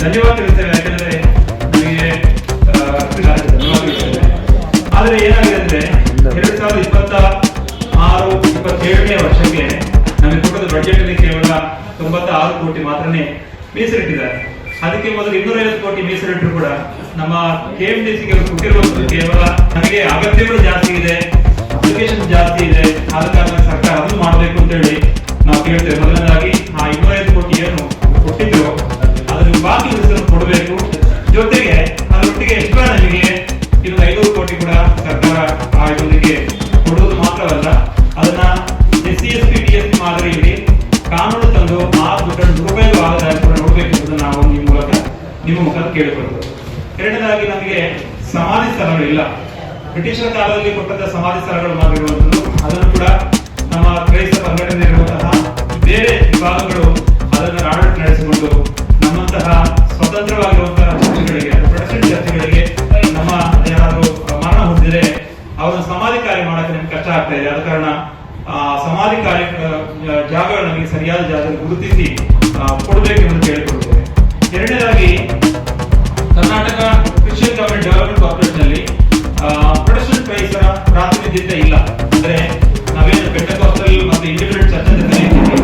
ಧನ್ಯವಾದ ತಿಳಿಸ್ತೇವೆ. ಯಾಕಂದ್ರೆ ನಮಗೆ ಆದ್ರೆ ಏನಾಗಿದೆ ಅಂದ್ರೆ 2026-27ನೇ ವರ್ಷಕ್ಕೆ ನಮಗೆ ಕೊಟ್ಟದ ಬಜೆಟ್ ಅಲ್ಲಿ ಕೇವಲ 96 ಕೋಟಿ ಮಾತ್ರನೇ ಮೀಸಲಿಟ್ಟಿದ್ದಾರೆ. ಅದಕ್ಕೆ ಮೊದಲು 250 ಕೋಟಿ ಮೀಸಲಿಟ್ಟರು ಕೂಡ ನಮ್ಮ KMDCಗೆ ಕೊಟ್ಟಿರುವಂತದ್ದು ಕೇವಲ ನಮಗೆ ಅಗತ್ಯಗಳು ಜಾಸ್ತಿ ಇದೆ, ಅಪ್ಲಿಕೇಶನ್ ಜಾಸ್ತಿ ಇದೆ, ಆದ ಕಾರಣ ಸರ್ಕಾರ ಅದನ್ನು ಮಾಡಬೇಕು ಅಂತ ಹೇಳಿ ನಾವು ಕೇಳ್ತೇವೆ. ಮೊದಲನೇದಾಗಿ ಆ 250 ಕೋಟಿ ಏನು ಕೊಟ್ಟಿದ್ರು ಅದ್ರ ಬಾಕಿ ಉಳಿಸಲು ಕೊಡಬೇಕು. ಜೊತೆಗೆ ಅದರೊಟ್ಟಿಗೆ ಎಕ್ಸ್ಟ್ರಾ ನಮಗೆ ಇದು 500 ಕೋಟಿ ಕೂಡ ಸರ್ಕಾರ ಆ ಇದೊಂದಿಗೆ ಕೊಡುವುದು ಮಾತ್ರವಲ್ಲ, ಅದನ್ನ SC ST TSP ಮಾದರಿಯಲ್ಲಿ ಕಾನೂನು ತಂದು ಆ ದುಡ್ಡನ್ನು ದುರುಪಯೋಗ ಆಗದ ಕೂಡ ನೋಡಬೇಕು ಅಂತ ನಾವು ನಿಮ್ಮ ಮುಖಾಂತರ ಕೇಳಿಕೊಳ್ಳುವುದು. ಎರಡನೇದಾಗಿ ನಮಗೆ ಸಮಾಧಿ ಸ್ಥಳಗಳಿಲ್ಲ. ಬ್ರಿಟಿಷರ ಕಾಲದಲ್ಲಿ ಕೊಟ್ಟಂತಹ ಸಮಾಧಿ ಸ್ಥಳಗಳು ಮಾಡಿರುವಂತದ್ದು, ಅದನ್ನು ಕೂಡ ನಮ್ಮ ಕ್ರೈಸ್ತ ಸಂಘಟನೆ ಇರುವಂತಹ ಬೇರೆ ವಿಭಾಗಗಳು ಅದನ್ನು ಆಡಳಿತ ನಡೆಸಿಕೊಂಡು ನಮ್ಮಂತಹ ಸ್ವತಂತ್ರವಾಗಿರುವಂತಹ ಚರ್ಚ್ಗಳಿಗೆ, ಪ್ರೊಟೆಸ್ಟೆಂಟ್ ಚರ್ಚ್ಗಳಿಗೆ ನಮ್ಮ ಯಾರಾದರೂ ಮರಣ ಹೊಂದಿದರೆ ಅವರ ಸಮಾಧಿ ಕಾರ್ಯ ಮಾಡಕ್ಕೆ ನಮ್ಗೆ ಕಷ್ಟ ಆಗ್ತಾ ಇದೆ. ಆದ ಕಾರಣ ಸಮಾಧಿ ಕಾರ್ಯ ಜಾಗಗಳು ನಮಗೆ ಸರಿಯಾದ ಜಾಗದಲ್ಲಿ ಗುರುತಿಸಿ ಕೊಡಬೇಕೆಂದು ಕೇಳಿಕೊಳ್ಳುತ್ತೇವೆ. ಎರಡನೇದಾಗಿ Karnataka Christian community development corporation ನಲ್ಲಿ ಪ್ರೊಟೆಸ್ಟೆಂಟ್ ಕ್ರೈಸ್ತರ ಪ್ರಾತಿನಿಧ್ಯತೆ ಇಲ್ಲ. ಅಂದ್ರೆ ನಾವೇನು ಪೆಂಟೆಕಾಸ್ಟಲ್ ಮತ್ತು ಇಂಡಿಪೆಂಡೆಂಟ್ ಚರ್ಚ್ ಅಂತ ಕರೀತೀವಿ,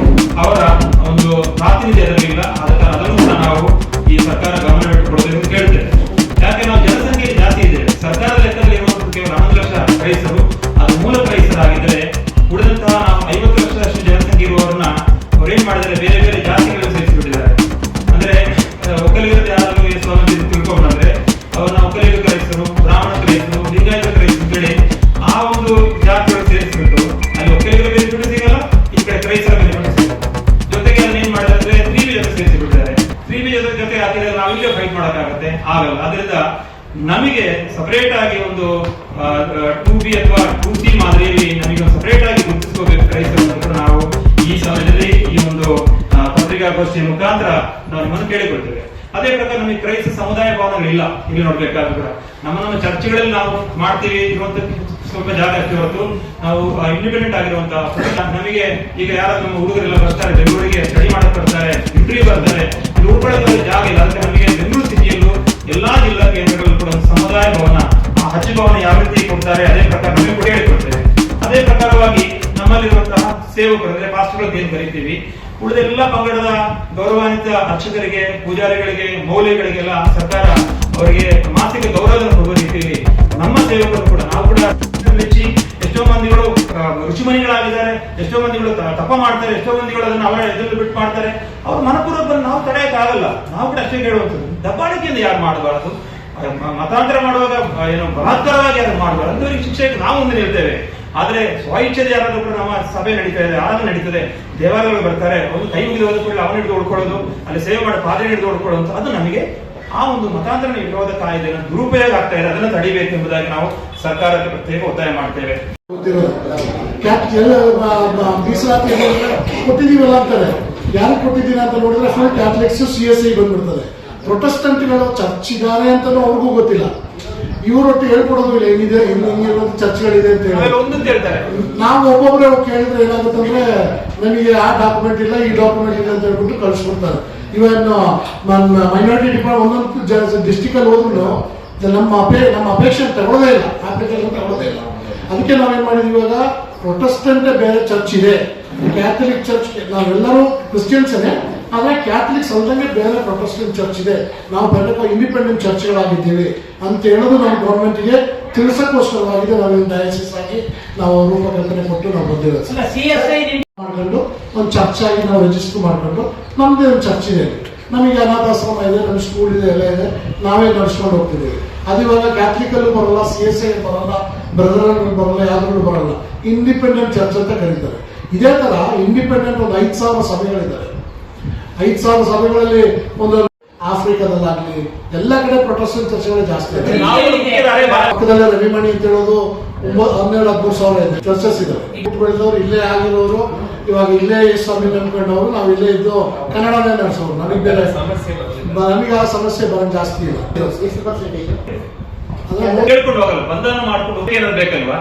ಅವರ ಒಂದು ಪ್ರಾತಿನಿಧ್ಯ ಇಲ್ಲ. ಆದ ಕಾರಣ ಅದನ್ನು ಕೂಡ ನಾವು ಈ ಸರ್ಕಾರ ಗಮನ ಇಟ್ಟುಕೊಳ್ಳಬೇಕು ಅಂತ ಕೇಳ್ತೇವೆ. ಯಾಕೆ ನಾವು ಜನಸಂಖ್ಯೆ ಜಾಸ್ತಿ ಇದೆ, ಸರ್ಕಾರದ ಲೆಕ್ಕದಲ್ಲಿ ಇರುವಂತಹ ಕೇವಲ 11 ಲಕ್ಷ ಕ್ರೈಸ್ತರು, ಅದು ಮೂಲ ಕ್ರೈಸ್ತರಾಗಿದ್ದರೆ ಉಳಿದಂತಹ ನಾವು 50 ಲಕ್ಷದಷ್ಟು ಜನಸಂಖ್ಯೆ ಇರುವವರನ್ನ ಅವ್ರೇನ್ ಮಾಡಿದರೆ ಬೇರೆ ಬೇರೆ ಜಾತಿಗಳನ್ನು ಸೇರಿಸಿಬಿಟ್ಟಿದ್ದಾರೆ. ಅಂದ್ರೆ ಒಕ್ಕಲಿಗರು ಯಾರು ಸ್ವಾಮಿ ತಿಳ್ಕೊಂಡ್ರೆ ಅವ್ರನ್ನ ಒಕ್ಕಲಿಗ ಕ್ರೈಸ್ತರು, ಬ್ರಾಹ್ಮಣ ಕ್ರೈಸ್ತರು, ಲಿಂಗಾಯತ ಕ್ರೈಸ್ತರು ಅಂತೇಳಿ ಆ ಒಂದು ಜಾತಿಗಳು ಸೇರಿಸಿಬಿಟ್ಟು ಅಲ್ಲಿ ಒಕ್ಕಲಿಗರ ಬೆನಿಫಿಟ್ ಸಿಗಲ್ಲ, ಈ ಕಡೆ ಕ್ರೈಸ್ತರ ಬೆನಿಫಿಟ್ ಸಿಗಲ್ಲ. ಜೊತೆಗೆ ಅಲ್ಲಿ ಏನ್ ಮಾಡಿದ್ರೆ 3B ಜೊತೆ ಸೇರಿಸಿಬಿಟ್ಟಿದ್ದಾರೆ. 3B ಜೊತೆ ಹಾಕಿದ್ರೆ ನಾವಿಲ್ಲೇ ಫೈಟ್ ಮಾಡಕ್ಕಾಗತ್ತೆ, ಆಗಲ್ಲ. ಅದರಿಂದ ನಮಗೆ ಸಪರೇಟ್ ಆಗಿ ಒಂದು 2B ಅಥವಾ 2C ಮಾದರಿಯಲ್ಲಿ ನಮಗೆ ಸಪರೇಟ್ ಆಗಿ ಗುರುತಿಸ್ಕೋಬೇಕು ಕ್ರೈಸ್ತರು. ನಾವು ಈ ಸಮಯದಲ್ಲಿ ಈ ಒಂದು ಪತ್ರಿಕಾಗೋಷ್ಠಿಯ ಮುಖಾಂತರ ನಾವು ನಿಮ್ಮನ್ನು ಕೇಳಿಕೊಳ್ತೇವೆ. ಅದೇ ಪ್ರಕಾರ ನಮಗೆ ಕ್ರೈಸ್ತ ಸಮುದಾಯ ಭವನಗಳಿಲ್ಲ. ಇಲ್ಲಿ ನೋಡ್ಬೇಕಾದ್ರೂ ಕೂಡ ನಮ್ಮ ಚರ್ಚ್ಗಳಲ್ಲಿ ನಾವು ಮಾಡ್ತೀವಿ ಇರುವಂತ ಸ್ವಲ್ಪ ಜಾಗ ಅಷ್ಟೇ ಹೊರತು ನಾವು ಇಂಡಿಪೆಂಡೆಂಟ್ ಆಗಿರುವಂತಹ ನಮಗೆ ಈಗ ಯಾರಾದ್ರೂ ನಮ್ಮ ಹುಡುಗರೆಲ್ಲ ಬರ್ತಾರೆ, ಬೆಂಗಳೂರಿಗೆ ಸ್ಟಡಿ ಮಾಡಕ್ ಬರ್ತಾರೆ, ಇಂಟರ್ವ್ಯೂ ಬರ್ತಾರೆ, ಇಲ್ಲಿ ಉಳ್ಕೊಳ್ಳೋದ್ರಲ್ಲಿ ಜಾಗ ಇಲ್ಲ. ಅದಕ್ಕೆ ನಮಗೆ ಬೆಂಗಳೂರು ಸಿಟಿಯಲ್ಲೂ ಎಲ್ಲಾ ಜಿಲ್ಲಾ ಕೇಂದ್ರಗಳಲ್ಲೂ ಕೂಡ ಸಮುದಾಯ ಭವನ, ಹಚ್ಚ ಭವನ ಯಾವ ರೀತಿ ಕೊಡ್ತಾರೆ ಅದೇ ಪ್ರಕಾರ ನಮಗೆ ಕೂಡ ಹೇಳಿಕೊಡ್ತೇವೆ. ಅದೇ ಪ್ರಕಾರವಾಗಿ ನಮ್ಮಲ್ಲಿರುವಂತಹ ಸೇವಕರು ಅಂದ್ರೆ ಪಾಸ್ಟರ್ಗಳು ಏನ್ ಕರಿತೀವಿ, ಉಳಿದ ಎಲ್ಲ ಪಂಗಡದ ಗೌರವಾನ್ವಿತ ಅರ್ಚಕರಿಗೆ, ಪೂಜಾರಿಗಳಿಗೆ, ಮೌಲ್ಯಗಳಿಗೆಲ್ಲ ಸರ್ಕಾರ ಅವರಿಗೆ ಮಾಸಿಕ ಗೌರವ ಕೊಡುವ ರೀತಿಯಲ್ಲಿ ನಮ್ಮ ಸೇವಕರು ಕೂಡ ನಾವು ಕೂಡ ಮೆಚ್ಚಿ ಎಷ್ಟೋ ಮಂದಿಗಳು ಋಷಿಮಣಿಗಳಾಗಿದ್ದಾರೆ, ಎಷ್ಟೋ ಮಂದಿಗಳು ತಪ ಮಾಡ್ತಾರೆ, ಎಷ್ಟೋ ಮಂದಿಗಳು ಅದನ್ನ ಅವರ ಎದುರು ಬಿಟ್ಟು ಮಾಡ್ತಾರೆ. ಅವ್ರು ಮನಪೂರ್ವಕ ಬಂದು ನಾವು ತಡೆಯಕ್ಕೆ ಆಗಲ್ಲ. ನಾವು ಕೂಡ ಅಷ್ಟೇ ಕೇಳುವಂಥದ್ದು, ದಬ್ಬಾಳಿಕೆಯಿಂದ ಯಾರು ಮಾಡಬಾರದು, ಮತಾಂತರ ಮಾಡುವಾಗ ಏನು ಬಲಾತ್ಕಾರವಾಗಿ ಯಾರು ಮಾಡಬಾರದು, ಅಂತವರಿಗೆ ಶಿಕ್ಷೆಗೆ ನಾವು ಮುಂದೆ ನಿಲ್ತೇವೆ. ಆದ್ರೆ ಸ್ವಇಚ್ಛೆದ ಯಾರಾದ್ರೂ ಕೂಡ ನಮ್ಮ ಸಭೆ ನಡೀತಾ ಇದೆ, ಆರಾಧನೆ ನಡೀತದೆ, ದೇವಾಲಯಗಳು ಬರ್ತಾರೆ, ಒಂದು ಕೈ ಮುಗಿದು ಹೋದ ಕೂಡ ಅವನು ಹಿಡಿದು ಹೊಡ್ಕೊಳ್ಳೋದು, ಅಲ್ಲಿ ಸೇವೆ ಮಾಡಿ ಪಾತ್ರೆ ಹಿಡಿದು ಹೊಡ್ಕೊಳ್ಳೋದು, ಅದು ನಮಗೆ ಆ ಒಂದು ಮತಾಂತರ ವಿರೋಧ ಕಾಯ್ದೆಯನ್ನು ದುರುಪಯೋಗ ಆಗ್ತಾ ಇದೆ, ಅದನ್ನು ತಡಿಬೇಕು ಎಂಬುದಾಗಿ ನಾವು ಸರ್ಕಾರಕ್ಕೆ ಪ್ರತ್ಯೇಕ ಒತ್ತಾಯ ಮಾಡ್ತೇವೆ. ಮೀಸಲಾತಿ ಕೊಟ್ಟಿದೀವಲ್ಲ ಅಂತಾರೆ, ಯಾರು ಕೊಟ್ಟಿದ್ದೀರಾ ಅಂತ ನೋಡಿದ್ರೆ ಫುಲ್ ಕ್ಯಾಥಲಿಕ್ಸ್ CSI ಬಂದ್ಬಿಡ್ತದೆ. ಪ್ರೊಟೆಸ್ಟೆಂಟ್ಗಳು ಚರ್ಚ್ ಇದ್ದಾರೆ ಅಂತಾನು ಅವ್ರಿಗೂ ಗೊತ್ತಿಲ್ಲ. ಇವರೊಟ್ಟು ಹೇಳ್ಕೊಡೋದು ಇಲ್ಲ, ಏನಿದೆ ಹಿಂಗಿರುವಂತ ಚರ್ಚ್ಗಳಿದೆ ಅಂತ ಹೇಳಿ ನಾವು ಒಬ್ಬೊಬ್ಬರೇ ಕೇಳಿದ್ರೆ ಏನಾಗುತ್ತಂದ್ರೆ ನಮಗೆ ಆ ಡಾಕ್ಯುಮೆಂಟ್ ಇಲ್ಲ, ಈ ಡಾಕ್ಯುಮೆಂಟ್ ಇಲ್ಲ ಅಂತ ಹೇಳ್ಬಿಟ್ಟು ಕಳಿಸ್ಕೊಡ್ತಾರೆ. ಇವನ್ ಮೈನಾರಿಟಿ ಡಿಪಾರ್ಟ್ಮೆಂಟ್ ಒಂದೊಂದು ಡಿಸ್ಟಿಕ್ ಅಲ್ಲಿ ಹೋದ್ರು ನಮ್ಮ ಅಪೇಕ್ಷೆ ತಗೊಳ್ಳೋದೇ ಇಲ್ಲ, ಅಪ್ಲಿಕೇಶನ್ ತಗೊಳ್ಳೋದೇ ಇಲ್ಲ. ಅದಕ್ಕೆ ನಾವೇನ್ ಮಾಡಿದ್ವಿ, ಇವಾಗ ಪ್ರೊಟೆಸ್ಟೆಂಟ್ ಬೇರೆ ಚರ್ಚ್ ಇದೆ, ಕ್ಯಾಥಲಿಕ್ ಚರ್ಚ್, ನಾವೆಲ್ಲರೂ ಕ್ರಿಶ್ಚಿಯನ್ಸೇ, ಆದ್ರೆ ಕ್ಯಾಥಲಿಕ್ಸ್ ಅಲ್ಲದಂಗೆ ಬೇರೆ ಪ್ರೊಟೆಸ್ಟೆಂಟ್ ಚರ್ಚ್ ಇದೆ, ನಾವು ಬೇರೆ ಇಂಡಿಪೆಂಡೆಂಟ್ ಚರ್ಚ್ಗಳಾಗಿದ್ದೀವಿ ಅಂತ ಹೇಳೋದು ನಮ್ಮ ಗೌರ್ಮೆಂಟ್ಗೆ ತಿಳಿಸಕ್ಕೋಸ್ಕರವಾಗಿದೆ. ನಾವು ಡಯಾಸಿಸ್ ಆಗಿ ನಾವು ರೂಪಕಲ್ಪನೆ ಕೊಟ್ಟು ನಾವು ಬಂದಿರೋದು ಮಾಡ್ಕೊಂಡು ಒಂದು ಚರ್ಚ್ ಆಗಿ ನಾವು ರಿಜಿಸ್ಟರ್ ಮಾಡ್ಕೊಂಡು ನಮ್ದೇ ಒಂದು ಚರ್ಚ್ ಇದೆ, ನಮಗೆ ಅನಾಥಾಶ್ರಮ ಇದೆ, ನಮ್ಮ ಸ್ಕೂಲ್ ಇದೆ, ಎಲ್ಲ ಇದೆ, ನಾವೇ ನಡ್ಸ್ಕೊಂಡು ಹೋಗ್ತಿದ್ದೀವಿ. ಅದು ಇವಾಗ ಕ್ಯಾಥಲಿಕಲ್ಲೂ ಬರಲ್ಲ, CSI ಬರಲ್ಲ, ಬ್ರದರ್ ಬರಲ್ಲ, ಯಾವ್ದ್ರಲ್ಲೂ ಬರಲ್ಲ, ಇಂಡಿಪೆಂಡೆಂಟ್ ಚರ್ಚ್ ಅಂತ ಕರೀತಾರೆ. ಇದೇ ತರ ಇಂಡಿಪೆಂಡೆಂಟ್ ಒಂದು 5,000 ಸಭೆಗಳಿದ್ದಾರೆ. 5,000 ಸಭೆಗಳಲ್ಲಿ ಒಂದು ಆಫ್ರಿಕಾದಲ್ಲಾಗ್ಲಿ ಎಲ್ಲ ಕಡೆ ಪ್ರೊಟೆಸ್ಟೆಂಟ್ ಚರ್ಚ್ಗಳೇ ಜಾಸ್ತಿ ಇದೆ. ಪಕ್ಕದಲ್ಲೇ ರವಿಮಣಿ ಅಂತ ಹೇಳೋದು 12,000-13,000 ಇದೆ ಚರ್ಚಸ್ ಇದಾವೆ. ಬೆಳೆದವರು ಇಲ್ಲೇ ಆಗಿರೋರು, ಇವಾಗ ಇಲ್ಲೇ ಸ್ವಾಮಿ ನಂಬ್ಕೊಂಡವರು, ನಾವು ಇಲ್ಲೇ ಇದ್ದು ಕನ್ನಡನೇ ನಡೆಸೋರು. ನಮಗೆ ಆ ಸಮಸ್ಯೆ ಬರೋದು ಜಾಸ್ತಿ ಇಲ್ಲ. ಹೇಳ್ಕೊಂಡು ಹೋಗಲ್ಲ, ಬಂಧನ ಮಾಡ್ಕೊಂಡು ಬೇಕಲ್ವಾ.